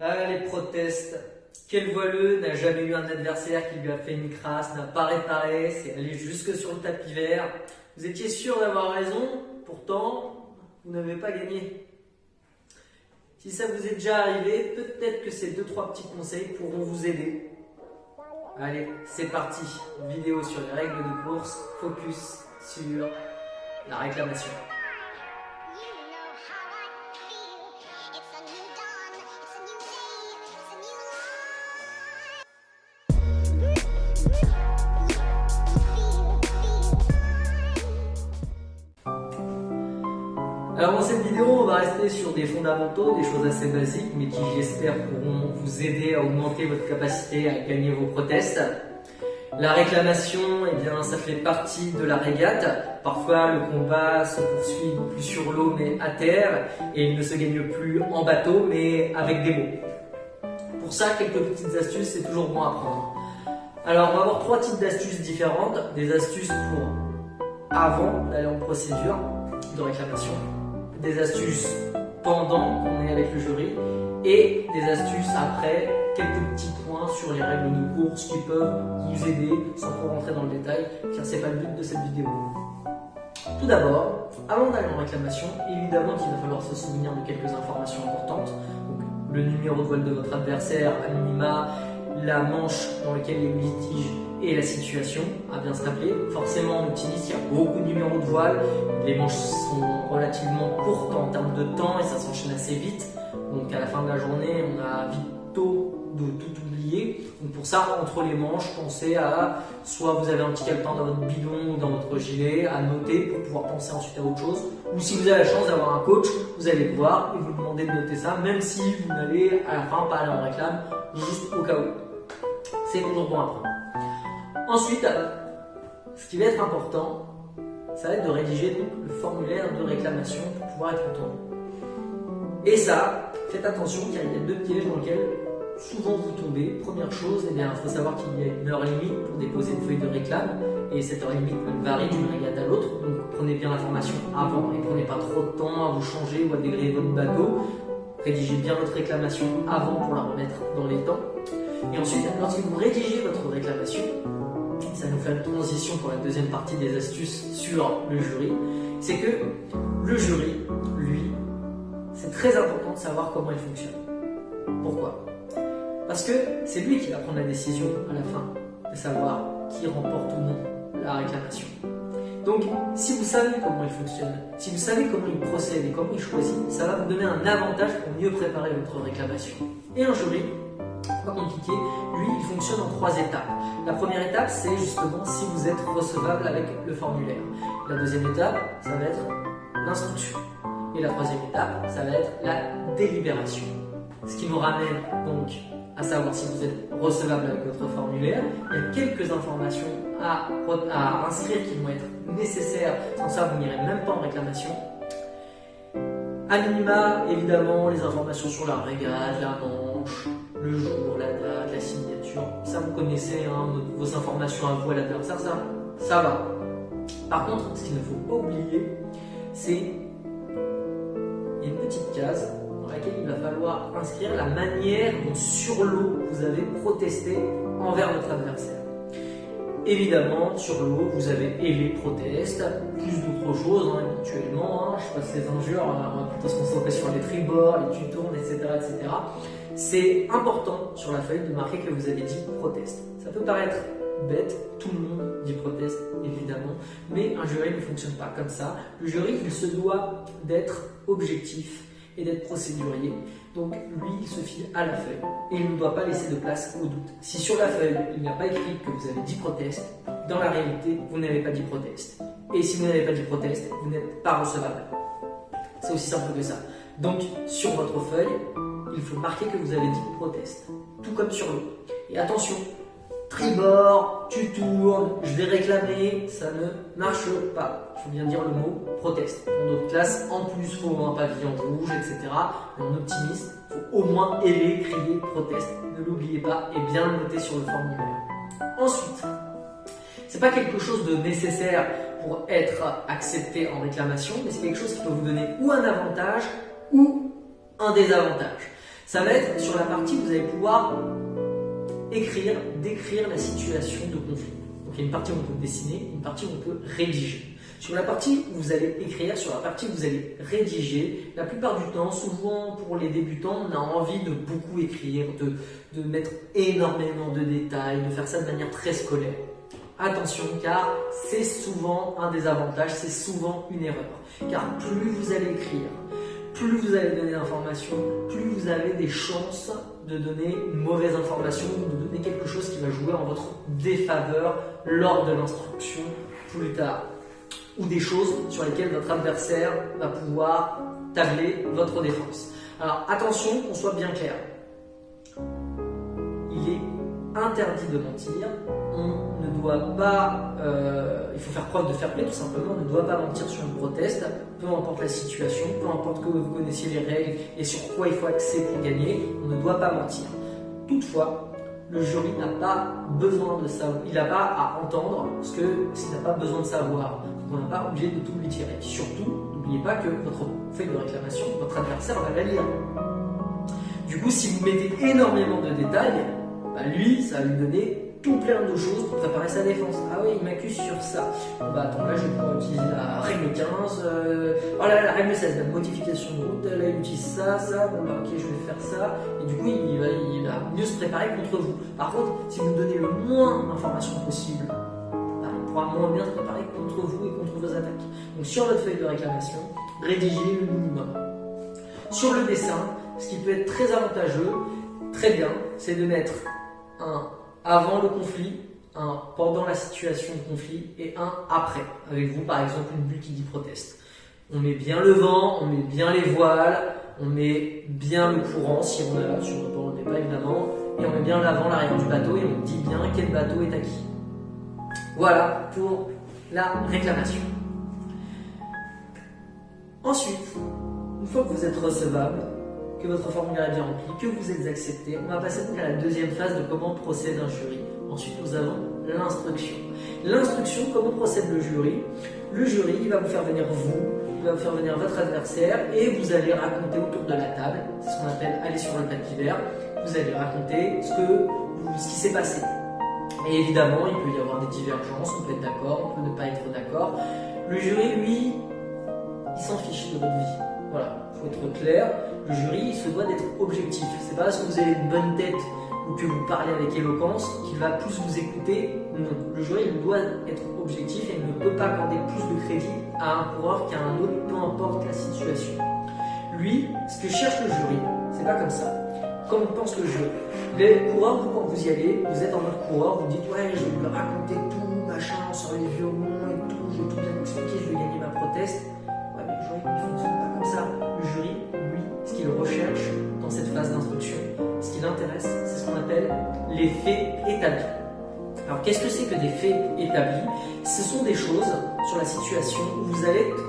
Ah, les protestes. Quel voileux n'a jamais eu un adversaire qui lui a fait une crasse, n'a pas réparé, c'est allé jusque sur le tapis vert. Vous étiez sûr d'avoir raison, pourtant, vous n'avez pas gagné. Si ça vous est déjà arrivé, peut-être que ces 2-3 petits conseils pourront vous aider. Allez, c'est parti. Vidéo sur les règles de course, focus sur la réclamation. Alors dans cette vidéo, on va rester sur des fondamentaux, des choses assez basiques, mais qui j'espère pourront vous aider à augmenter votre capacité à gagner vos protests. La réclamation, eh bien, ça fait partie de la régate. Parfois, le combat se poursuit non plus sur l'eau, mais à terre, et il ne se gagne plus en bateau, mais avec des mots. Pour ça, quelques petites astuces, c'est toujours bon à prendre. Alors, on va avoir 3 types d'astuces différentes. Des astuces pour avant d'aller en procédure de réclamation, des astuces pendant qu'on est avec le jury et des astuces après, quelques petits points sur les règles de course qui peuvent vous aider sans trop rentrer dans le détail car c'est pas le but de cette vidéo. Tout d'abord, avant d'aller en réclamation, évidemment qu'il va falloir se souvenir de quelques informations importantes. Donc, le numéro de voile de votre adversaire, à minima, la manche dans laquelle il y a eu litige et la situation, à bien se rappeler. Forcément, en optimiste, il y a beaucoup de numéros de voile. Les manches sont relativement courtes en termes de temps et ça s'enchaîne assez vite. Donc à la fin de la journée, on a vite tôt de tout oublier. Donc pour ça, entre les manches, pensez à soit vous avez un petit calepin dans votre bidon ou dans votre gilet à noter pour pouvoir penser ensuite à autre chose. Ou si vous avez la chance d'avoir un coach, vous allez le voir et vous demander de noter ça, même si vous n'allez à la fin pas aller en réclame, juste au cas où. C'est toujours bon à prendre. Ensuite, ce qui va être important, ça va être de rédiger le formulaire de réclamation pour pouvoir être entendu. Et ça, faites attention car il y a 2 pièges dans lesquels souvent vous tombez. Première chose, il faut savoir qu'il y a une heure limite pour déposer une feuille de réclame et cette heure limite varie d'une régate à l'autre. Donc prenez bien l'information avant et prenez pas trop de temps à vous changer ou à dégréver votre bateau. Rédigez bien votre réclamation avant pour la remettre dans les temps. Et ensuite, lorsque vous rédigez votre réclamation, ça nous fait une transition pour la deuxième partie des astuces sur le jury, c'est que le jury, lui, c'est très important de savoir comment il fonctionne. Pourquoi ? Parce que c'est lui qui va prendre la décision à la fin de savoir qui remporte ou non la réclamation. Donc, si vous savez comment il fonctionne, si vous savez comment il procède et comment il choisit, ça va vous donner un avantage pour mieux préparer votre réclamation. Et un jury, pas compliqué, lui, il fonctionne en 3 étapes. La première étape, c'est justement si vous êtes recevable avec le formulaire. La deuxième étape, ça va être l'instruction. Et la troisième étape, ça va être la délibération. Ce qui nous ramène donc à savoir si vous êtes recevable avec votre formulaire. Il y a quelques informations à inscrire qui vont être nécessaires. Sans ça, vous n'irez même pas en réclamation. À minima, évidemment, les informations sur la régate, la manche, le jour, la date, la signature, ça vous connaissez, vos informations à vous à l'adversaire, ça va. Par contre, ce qu'il ne faut pas oublier, c'est une petite case dans laquelle il va falloir inscrire la manière dont sur l'eau vous avez protesté envers votre adversaire. Évidemment, sur l'eau, vous avez et les protestes, plus d'autres choses éventuellement. Je passe les injures, on va plutôt se concentrer sur les tribords, les tutournes, etc., etc. C'est important sur la feuille de marquer que vous avez dit proteste. Ça peut paraître bête, tout le monde dit proteste, évidemment, mais un jury ne fonctionne pas comme ça. Le jury, il se doit d'être objectif et d'être procédurier. Donc lui, il se fie à la feuille et il ne doit pas laisser de place au doute. Si sur la feuille, il n'y a pas écrit que vous avez dit proteste, dans la réalité, vous n'avez pas dit proteste. Et si vous n'avez pas dit proteste, vous n'êtes pas recevable. C'est aussi simple que ça. Donc sur votre feuille, il faut marquer que vous avez dit proteste, tout comme sur l'eau. Et attention, tribord, tu tournes, je vais réclamer, ça ne marche pas. Il faut bien dire le mot proteste. Dans d'autres classes, en plus, il faut un pavillon rouge, etc. Mais en optimiste, il faut au moins aimer, crier proteste. Ne l'oubliez pas et bien le noter sur le formulaire. Ensuite, c'est pas quelque chose de nécessaire pour être accepté en réclamation, mais c'est quelque chose qui peut vous donner ou un avantage ou un désavantage. Ça va être sur la partie où vous allez pouvoir décrire la situation de conflit. Donc il y a une partie où on peut dessiner, une partie où on peut rédiger. Sur la partie où vous allez écrire, sur la partie où vous allez rédiger, la plupart du temps, souvent pour les débutants, on a envie de beaucoup écrire, de mettre énormément de détails, de faire ça de manière très scolaire. Attention, car c'est souvent un désavantage, c'est souvent une erreur. Car plus vous allez écrire, plus vous allez donner d'informations, plus vous avez des chances de donner une mauvaise information ou de donner quelque chose qui va jouer en votre défaveur lors de l'instruction plus tard. Ou des choses sur lesquelles votre adversaire va pouvoir tabler votre défense. Alors attention, qu'on soit bien clair. Il est interdit de mentir. On ne doit pas, il faut faire preuve de fair play tout simplement. On ne doit pas mentir sur une proteste, peu importe la situation, peu importe que vous connaissiez les règles et sur quoi il faut axer pour gagner. On ne doit pas mentir. Toutefois, le jury n'a pas besoin de savoir, il n'a pas à entendre ce qu'il n'a pas besoin de savoir. On n'est pas obligé de tout lui tirer. Surtout, n'oubliez pas que votre feuille de réclamation, votre adversaire va la lire. Du coup, si vous mettez énormément de détails, lui, ça va lui donner tout plein de choses pour préparer sa défense. Ah oui, il m'accuse sur ça. Bon, attends, là je vais pouvoir utiliser la règle 15. Oh là, la règle 16, la modification de route. Là, il utilise ça. Bon, ok, je vais faire ça. Et du coup, il va mieux se préparer contre vous. Par contre, si vous donnez le moins d'informations possible, il pourra moins bien se préparer contre vous et contre vos attaques. Donc, sur votre feuille de réclamation, rédigez le minimum. Sur le dessin, ce qui peut être très avantageux, très bien, c'est de mettre un avant le conflit, un pendant la situation de conflit et un après. Avec vous, par exemple, une bulle qui dit proteste. On met bien le vent, on met bien les voiles, on met bien le courant, si on a, si on ne le met pas évidemment, et on met bien l'avant, l'arrière du bateau, et on dit bien quel bateau est à qui. Voilà pour la réclamation. Ensuite, une fois que vous êtes recevable, que votre formulaire est bien rempli, que vous êtes accepté, on va passer donc à la deuxième phase de comment procède un jury. Ensuite, nous avons l'instruction. L'instruction, comment procède le jury? Le jury, il va vous faire venir il va vous faire venir votre adversaire et vous allez raconter autour de la table, c'est ce qu'on appelle aller sur le tapis vert, vous allez raconter ce qui s'est passé. Et évidemment, il peut y avoir des divergences, on peut être d'accord, on peut ne pas être d'accord. Le jury, lui, il s'en fiche de votre vie. Voilà, il faut être clair. Le jury, il se doit d'être objectif. C'est pas parce que vous avez une bonne tête ou que vous parlez avec éloquence qu'il va plus vous écouter. Non, le jury, il doit être objectif et il ne peut pas accorder plus de crédit à un coureur qu'à un autre, peu importe la situation. Lui, ce que cherche le jury, c'est pas comme ça. Comme pense le jury. Les coureurs, vous, quand vous y allez, vous êtes en mode coureur, vous dites ouais, je vais lui raconter tout, machin, sur les violons et tout, je vais tout bien expliquer, je vais gagner ma proteste. Ouais, mais le jury, il ne fonctionne pas comme ça. Le jury, lui, ce qu'il recherche dans cette phase d'instruction, ce qui l'intéresse, c'est ce qu'on appelle les faits établis. Alors, qu'est-ce que c'est que des faits établis? Ce sont des choses sur la situation où vous allez être,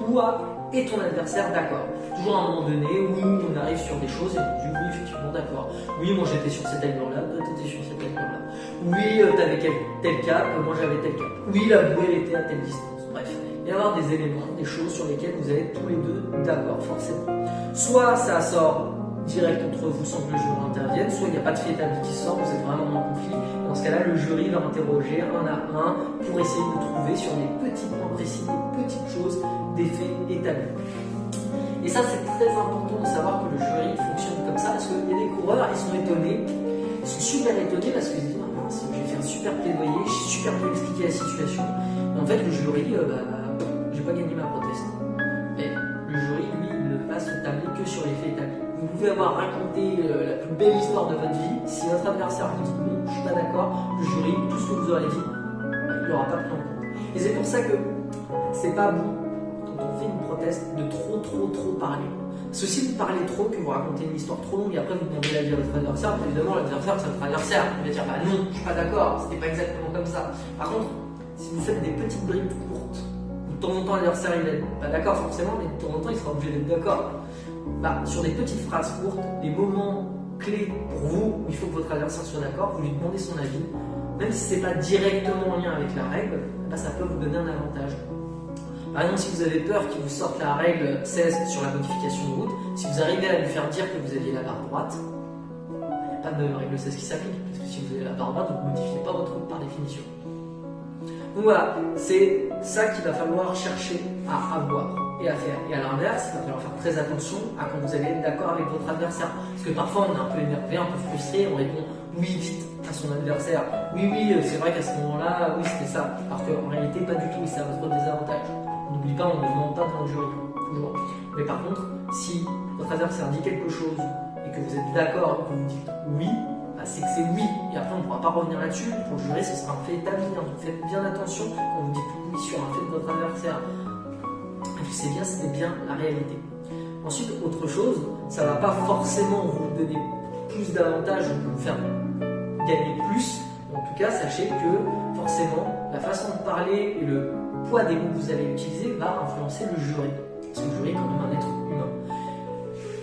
toi et ton adversaire, d'accord. Toujours à un moment donné où on arrive sur des choses et on dit oui, effectivement, d'accord. Oui, moi j'étais sur cette allure-là, toi t'étais sur cette allure-là. Oui, t'avais tel cap, moi j'avais tel cap. Oui, la bouée elle était à telle distance. Bref, il va y avoir des éléments, des choses sur lesquelles vous allez être tous les deux d'accord, forcément. Soit ça sort direct entre vous sans que le jury intervienne, soit il n'y a pas de fait établi qui sort, vous êtes vraiment en conflit. Dans ce cas-là, le jury va interroger un à un pour essayer de trouver sur des petits points précis, des petites choses, des faits établis. Et ça, c'est très important de savoir que le jury fonctionne comme ça, parce qu'il y a des coureurs, ils sont étonnés, ils sont super étonnés parce qu'ils se disent ah, mince, j'ai fait un super plaidoyer, j'ai super bien expliqué la situation, mais en fait, le jury, j'ai pas gagné ma proteste. Mais le jury, lui, il ne va se tabler que sur les faits établis. Vous pouvez avoir raconté la plus belle histoire de votre vie, si votre adversaire vous dit non, je suis pas d'accord, le jury, tout ce que vous aurez dit, il n'aura pas pris en compte. Et c'est pour ça que c'est pas bon quand on fait une proteste de trop parler. Parce que si vous parlez trop, que vous racontez une histoire trop longue et après vous demandez l'avis à votre adversaire, évidemment l'adversaire c'est votre adversaire, il va dire bah non, je suis pas d'accord, c'était pas exactement comme ça. Par contre, si vous faites des petites bribes courtes, de temps en temps l'adversaire il est pas d'accord forcément, mais de temps en temps il sera obligé d'être d'accord. Sur des petites phrases courtes, des moments clés pour vous où il faut que votre adversaire soit d'accord, vous lui demandez son avis, même si c'est pas directement en lien avec la règle, ça peut vous donner un avantage. Par exemple, si vous avez peur qu'il vous sorte la règle 16 sur la modification de route, si vous arrivez à lui faire dire que vous aviez la barre droite, il n'y a pas de règle 16 qui s'applique, parce que si vous avez la barre droite, vous ne modifiez pas votre route par définition. Donc voilà, c'est ça qu'il va falloir chercher à avoir et à faire. Et à l'inverse, il va falloir faire très attention à quand vous allez être d'accord avec votre adversaire. Parce que parfois on est un peu énervé, un peu frustré, on répond oui vite à son adversaire. Oui, c'est vrai qu'à ce moment-là, oui c'était ça. Alors qu'en réalité, pas du tout, c'est à votre désavantage. N'oublie pas, on ne ment pas devant le jury, toujours. Mais par contre, si votre adversaire dit quelque chose et que vous êtes d'accord, que vous dites oui, c'est que c'est oui, et après on ne pourra pas revenir là-dessus. Pour le jury, ce sera un fait établi. Donc faites bien attention quand vous dites oui sur un fait de votre adversaire. C'est bien la réalité. Ensuite, autre chose, ça ne va pas forcément vous donner plus d'avantages ou vous faire gagner plus. En tout cas, sachez que forcément, la façon de parler et le poids des mots que vous allez utiliser va influencer le jury. Parce que le jury est quand même un être humain.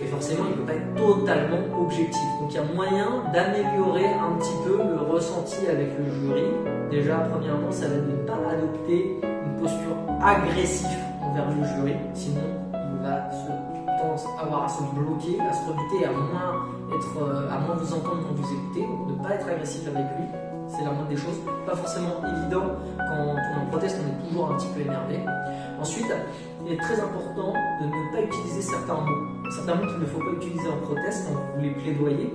Et forcément, il ne peut pas être totalement objectif. Donc il y a moyen d'améliorer un petit peu le ressenti avec le jury. Déjà, premièrement, ça va ne pas adopter une posture agressive envers le jury. Sinon, il va avoir à se bloquer, à se rebuter, à moins vous entendre quand vous écoutez. Donc ne pas être agressif avec lui, c'est la moindre des choses. Pas forcément évident quand on est en proteste, on est toujours un petit peu énervé. Ensuite, il est très important de ne pas utiliser certains mots. Certains mots qu'il ne faut pas utiliser en proteste quand vous voulez plaidoyer.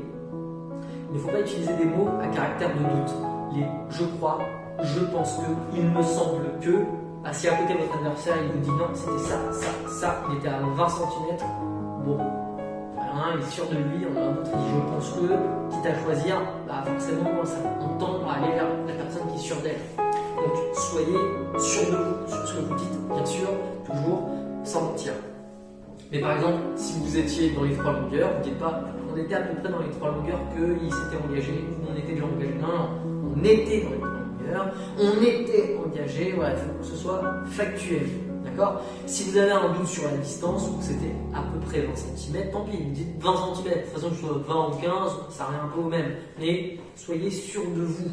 Il ne faut pas utiliser des mots à caractère de doute. Les je crois, je pense que, il me semble que. Si à côté votre adversaire il vous dit non, c'était ça, il était à 20 cm, bon, il est sûr de lui, on a un autre qui dit je pense que, quitte à choisir, forcément on tend à aller vers la personne qui est sûre d'elle. Donc soyez sûr de vous, sur ce que vous dites, bien sûr, toujours sans mentir. Mais par exemple, si vous étiez dans les 3 longueurs, vous ne dites pas on était à peu près dans les 3 longueurs qu'il s'était engagé, ou on était déjà engagé. Non, on était dans les 3 longueurs. On était engagé, voilà, il faut que ce soit factuel, d'accord? Si vous avez un doute sur la distance, ou que c'était à peu près 20 cm, tant pis, vous dites 20 cm, de toute façon que ce soit 20 ou 15, ça revient un peu au même, mais soyez sûr de vous.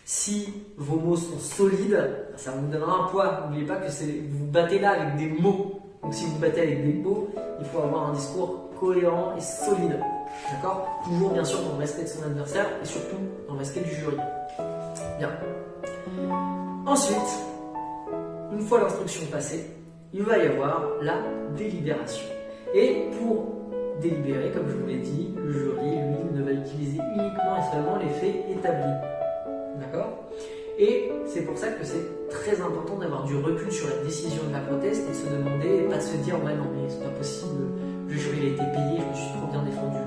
Si vos mots sont solides, ça vous donnera un poids. N'oubliez pas que vous battez là avec des mots. Donc si vous battez avec des mots, il faut avoir un discours cohérent et solide, d'accord? Toujours bien sûr dans le respect de son adversaire et surtout dans le respect du jury. Bien. Ensuite, une fois l'instruction passée, il va y avoir la délibération. Et pour délibérer, comme je vous l'ai dit, le jury, lui, ne va utiliser uniquement et seulement les faits établis. D'accord? Et c'est pour ça que c'est très important d'avoir du recul sur la décision de la proteste et de se demander, et pas de se dire ouais non mais c'est pas possible, le jury il a été payé, je me suis trop bien défendu.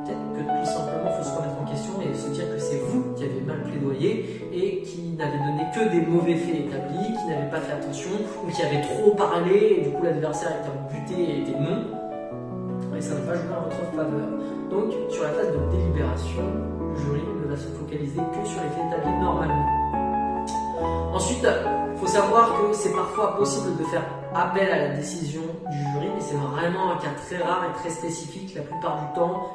Peut-être que tout simplement il faut se remettre en question et se dire que c'est vous qui avez mal plaidoyé et qui n'avez donné que des mauvais faits établis, qui n'avez pas fait attention ou qui avez trop parlé et du coup l'adversaire était rebuté et était non. Et ça ne va pas jouer en votre faveur. Donc sur la phase de délibération, le jury ne va se focaliser que sur les faits établis normalement. Ensuite, il faut savoir que c'est parfois possible de faire appel à la décision du jury, mais c'est vraiment un cas très rare et très spécifique. La plupart du temps,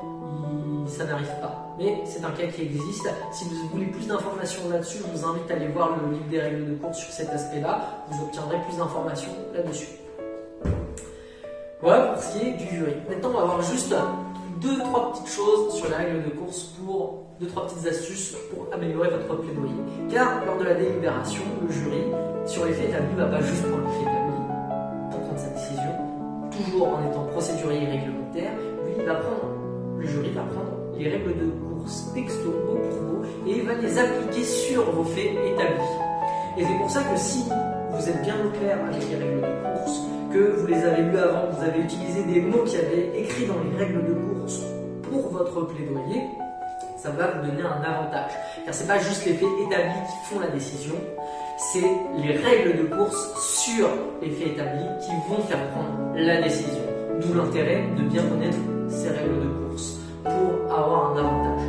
ça n'arrive pas. Mais c'est un cas qui existe. Si vous voulez plus d'informations là-dessus, je vous invite à aller voir le livre des règles de course sur cet aspect-là. Vous obtiendrez plus d'informations là-dessus. Voilà pour ce qui est du jury. Maintenant, on va voir juste 2-3 petites choses sur la règle de course pour 2-3 petites astuces pour améliorer votre plaidoyer. Car lors de la délibération, le jury, sur les faits établis, ne va pas juste prendre les faits établis pour prendre sa décision, toujours en étant procédurier et réglementaire. Lui, le jury va prendre les règles de course texto, mot pour mot, et il va les appliquer sur vos faits établis. Et c'est pour ça que si vous êtes bien au clair avec les règles de course, que vous les avez lues avant, vous avez utilisé des mots qui avaient écrits dans les règles de course pour votre plaidoyer, ça va vous donner un avantage. Car ce n'est pas juste les faits établis qui font la décision, c'est les règles de course sur les faits établis qui vont faire prendre la décision. D'où l'intérêt de bien connaître ces règles de course pour avoir un avantage.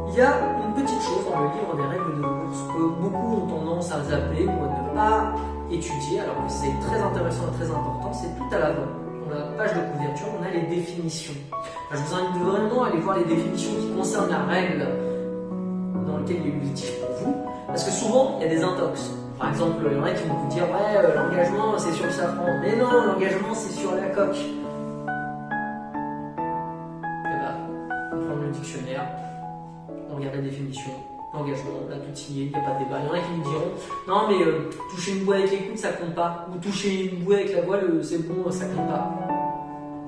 Il y a une petite chose dans le livre des règles de course que beaucoup ont tendance à zapper ou à ne pas étudier, alors que c'est très intéressant et très important, c'est tout à l'avant. Dans la page de couverture, on a les définitions. Je vous invite vraiment à aller voir les définitions qui concernent la règle dans laquelle il y a eu litige pour vous, parce que souvent, il y a des intox. Par exemple, il y en a qui vont vous dire ouais, l'engagement c'est sur le safran. Mais non, l'engagement c'est sur la coque. Et bah, on prend le dictionnaire, on regarde la définition, l'engagement, là tout y est, il n'y a pas de débat. Il y en a qui nous diront non, mais toucher une bouée avec les coudes ça compte pas. Ou toucher une bouée avec la voile, c'est bon, ça compte pas.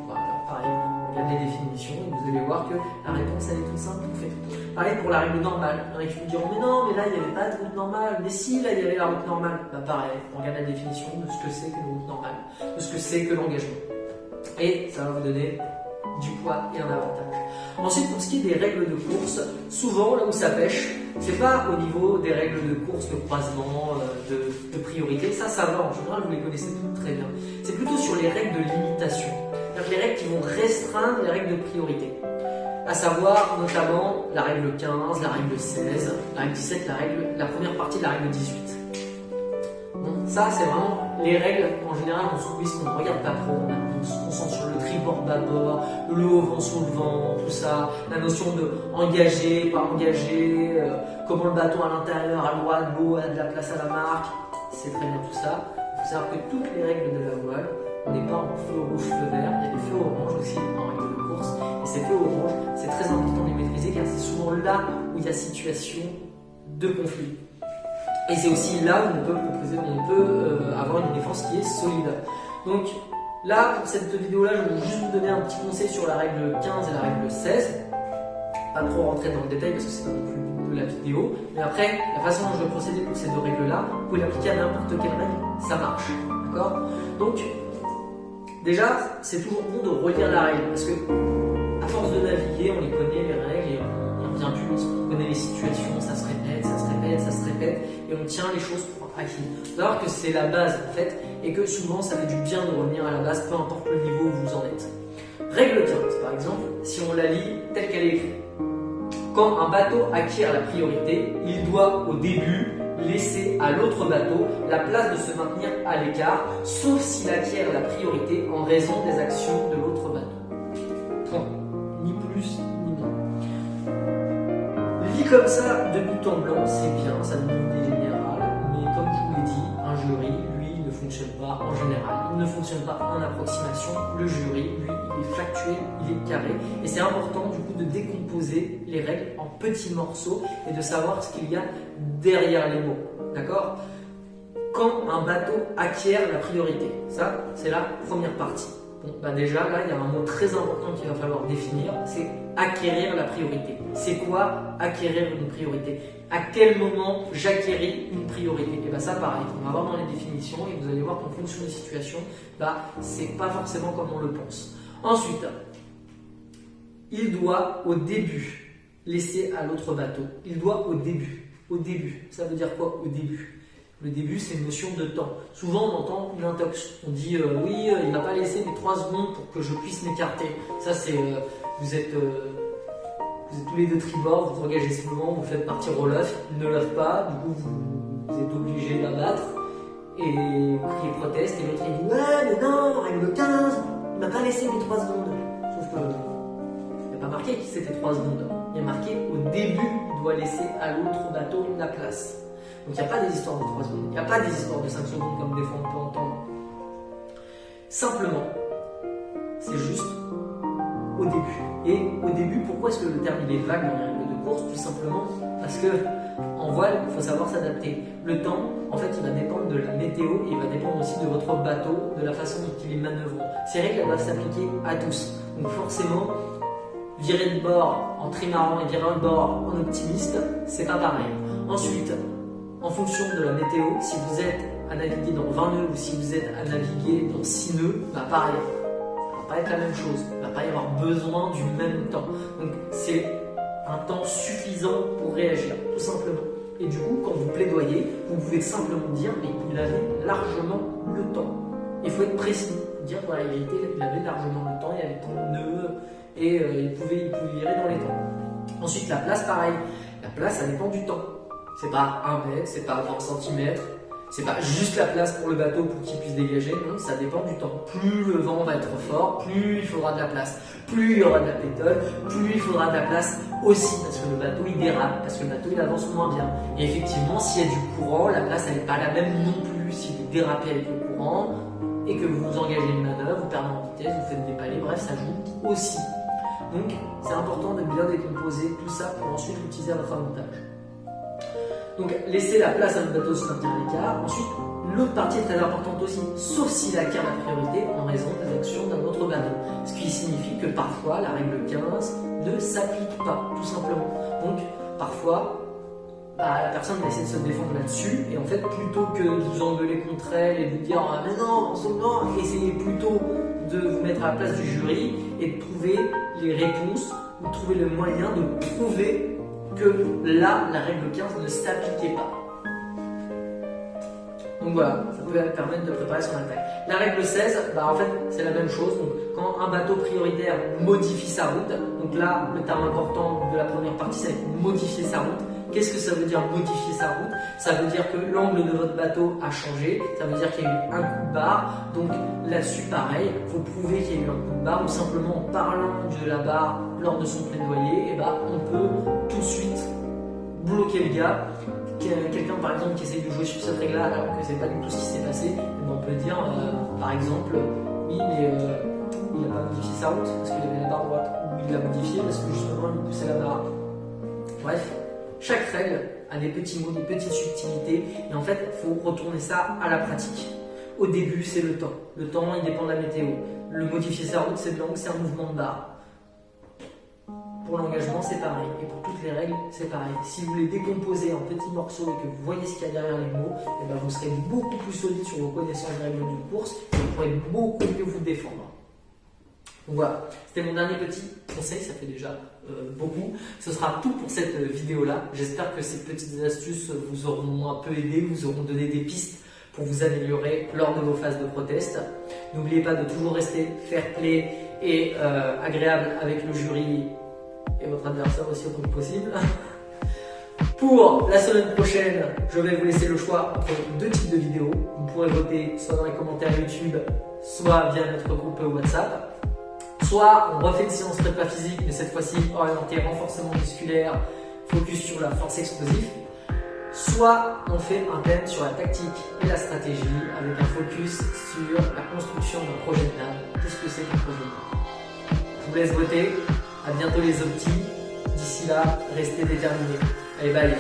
Voilà, pareil, on regarde les définitions et vous allez voir que la réponse elle est toute simple, tout fait. Pareil pour la règle normale. Il y en a qui me diront mais non, mais là il n'y avait pas de route normale. Mais si, là il y avait la route normale. Bah pareil, on regarde la définition de ce que c'est qu'une route normale, de ce que c'est que l'engagement. Et ça va vous donner du poids et un avantage. Ensuite, pour ce qui est des règles de course, souvent là où ça pêche, c'est pas au niveau des règles de course, de croisement, de priorité. Ça va, en général, vous les connaissez toutes très bien. C'est plutôt sur les règles de limitation. C'est-à-dire les règles qui vont restreindre les règles de priorité. À savoir notamment la règle 15, la règle 16, la règle 17, la première partie de la règle 18. Bon, ça, c'est vraiment les règles, en général, on s'oublie, qu'on ne regarde pas trop. On se concentre sur le tribord bâbord, le haut vent sous le vent, tout ça, la notion de engagé, pas engagé, comment le bateau à l'intérieur a le droit de l'eau, a de la place à la marque, c'est très bien tout ça. Il faut savoir que toutes les règles de la voile, on n'est pas en feu rouge, feu vert, il y a des feux orange aussi en règle de course, et ces feux orange, c'est très important de les maîtriser car c'est souvent là où il y a situation de conflit. Et c'est aussi là où on peut avoir une défense qui est solide. Donc là, pour cette vidéo-là, je vais juste vous donner un petit conseil sur la règle 15 et la règle 16. Pas trop rentrer dans le détail parce que c'est pas non plus de la vidéo. Mais après, la façon dont je vais procéder pour ces deux règles-là, vous pouvez l'appliquer à n'importe quelle règle, ça marche. D'accord? Donc, déjà, c'est toujours bon de relire la règle parce que, à force de naviguer, on les connaît, les règles, et on revient plus parce qu'on connaît les situations, ça se répète, ça se répète, ça se répète, et on tient les choses pour acquis. Il faut savoir que c'est la base en fait, et que souvent ça fait du bien de revenir à la base, peu importe le niveau où vous en êtes. Règle 15, par exemple, si on la lit telle qu'elle est écrite. Quand un bateau acquiert la priorité, il doit au début laisser à l'autre bateau la place de se maintenir à l'écart, sauf s'il acquiert la priorité en raison des actions de l'autre bateau. Point. Ni plus ni moins. Dit comme ça, de but en blanc, c'est bien, ça donne une idée générale, mais comme je vous l'ai dit, un jury, lui, ne fonctionne pas en général, il ne fonctionne pas en approximation. Le jury, lui, il est factuel, il est carré, et c'est important du coup de décomposer les règles en petits morceaux et de savoir ce qu'il y a derrière les mots, d'accord? Quand un bateau acquiert la priorité, ça, c'est la première partie. Bon, bah déjà, là, il y a un mot très important qu'il va falloir définir, c'est acquérir la priorité. C'est quoi acquérir une priorité? À quel moment j'acquéris une priorité? Et bah ça, pareil, on va voir dans les définitions et vous allez voir qu'en fonction des situations, bah, c'est pas forcément comme on le pense. Ensuite, il doit au début laisser à l'autre bateau. Il doit au début. Au début, ça veut dire quoi au début? Le début, c'est une notion de temps. Souvent, on entend une intox. On dit oui, il m'a pas laissé mes 3 secondes pour que je puisse m'écarter. Ça, c'est vous êtes tous les deux tribord, vous engagez simplement, vous faites partir au leuf, il ne lève pas, du coup vous êtes obligé d'abattre et vous criez proteste et l'autre il dit ouais mais non, règle 15, il m'a pas laissé mes 3 secondes. Sauf que il n'y a pas marqué que c'était 3 secondes. Il y a marqué au début, il doit laisser à l'autre bateau la place. Donc il n'y a pas des histoires de 3 secondes, il n'y a pas des histoires de 5 secondes comme des fois on peut entendre. Simplement, c'est juste au début. Et au début, pourquoi est-ce que le terme il est vague dans les règles de course? Tout simplement parce que en voile, il faut savoir s'adapter. Le temps, en fait, il va dépendre de la météo et il va dépendre aussi de votre bateau, de la façon dont il est manœuvrant. Ces règles elles doivent s'appliquer à tous. Donc forcément, virer de bord en trimaran et virer de bord en optimiste, c'est pas pareil. Ensuite, en fonction de la météo, si vous êtes à naviguer dans 20 nœuds ou si vous êtes à naviguer dans 6 nœuds, bah pareil, ça va pas être la même chose, il va pas y avoir besoin du même temps. Donc c'est un temps suffisant pour réagir, tout simplement. Et du coup, quand vous plaidoyez, vous pouvez simplement dire mais il avait largement le temps. Il faut être précis, dire voilà, il avait largement le temps, il y avait tant de nœuds et il pouvait virer dans les temps. Ensuite, la place, pareil. La place, ça dépend du temps. C'est pas 1 mètre, c'est pas 20 cm, C'est pas juste la place pour le bateau pour qu'il puisse dégager, non, ça dépend du temps. Plus le vent va être fort, plus il faudra de la place. Plus il y aura de la pétole, plus il faudra de la place aussi, parce que le bateau il dérape, parce que le bateau il avance moins bien. Et effectivement, s'il y a du courant, la place elle n'est pas la même non plus. Si vous dérapez avec le courant et que vous engagez une manœuvre, vous perdez en vitesse, vous faites des palais, bref, ça joue aussi. Donc c'est important de bien décomposer tout ça pour ensuite l'utiliser à votre avantage. Donc laissez la place à votre bateau se maintenir à l'écart. Ensuite, l'autre partie est très importante aussi, sauf s'il acquiert la priorité en raison de l'action d'un autre bateau. Ce qui signifie que parfois la règle 15 ne s'applique pas, tout simplement. Donc parfois, la personne va essayer de se défendre là-dessus, et en fait, plutôt que de vous engueuler contre elle et de vous dire ah, mais non, essayez plutôt de vous mettre à la place du jury et de trouver les réponses, ou trouver le moyen de prouver que là, la règle 15 ne s'appliquait pas. Donc voilà, ça peut permettre de préparer son attaque. La règle 16, en fait, c'est la même chose. Donc, quand un bateau prioritaire modifie sa route, donc là, le terme important de la première partie, c'est modifier sa route. Qu'est-ce que ça veut dire modifier sa route? Ça veut dire que l'angle de votre bateau a changé, ça veut dire qu'il y a eu un coup de barre. Donc là-dessus, pareil, il faut prouver qu'il y a eu un coup de barre, ou simplement en parlant de la barre lors de son plaidoyer, on peut tout de suite bloquer le gars. Quelqu'un par exemple qui essaye de jouer sur cette règle-là alors que c'est pas du tout ce qui s'est passé, on peut dire par exemple oui mais il n'a pas modifié sa route parce qu'il avait la barre droite, ou il l'a modifié parce que justement il poussait la barre. Bref, chaque règle a des petits mots, des petites subtilités, et en fait il faut retourner ça à la pratique. Au début c'est le temps. Le temps il dépend de la météo. Le modifier sa route c'est de l'angle, c'est un mouvement de barre. Pour l'engagement, c'est pareil. Et pour toutes les règles, c'est pareil. Si vous les décomposez en petits morceaux et que vous voyez ce qu'il y a derrière les mots, vous serez beaucoup plus solide sur vos connaissances des règles d'une course et vous pourrez beaucoup mieux vous défendre. Donc voilà, c'était mon dernier petit conseil, ça fait déjà beaucoup. Ce sera tout pour cette vidéo-là. J'espère que ces petites astuces vous auront un peu aidé, vous auront donné des pistes pour vous améliorer lors de vos phases de protest. N'oubliez pas de toujours rester fair play et agréable avec le jury et votre adversaire aussi autant que possible. Pour la semaine prochaine, je vais vous laisser le choix entre deux types de vidéos. Vous pourrez voter soit dans les commentaires YouTube, soit via notre groupe WhatsApp. Soit on refait une séance prépa physique, mais cette fois-ci orientée renforcement musculaire, focus sur la force explosive. Soit on fait un thème sur la tactique et la stratégie avec un focus sur la construction d'un projet de nave. Qu'est-ce que c'est qu'un projet de nave? Je vous laisse voter. À bientôt les optis. D'ici là, restez déterminés. Allez, bye.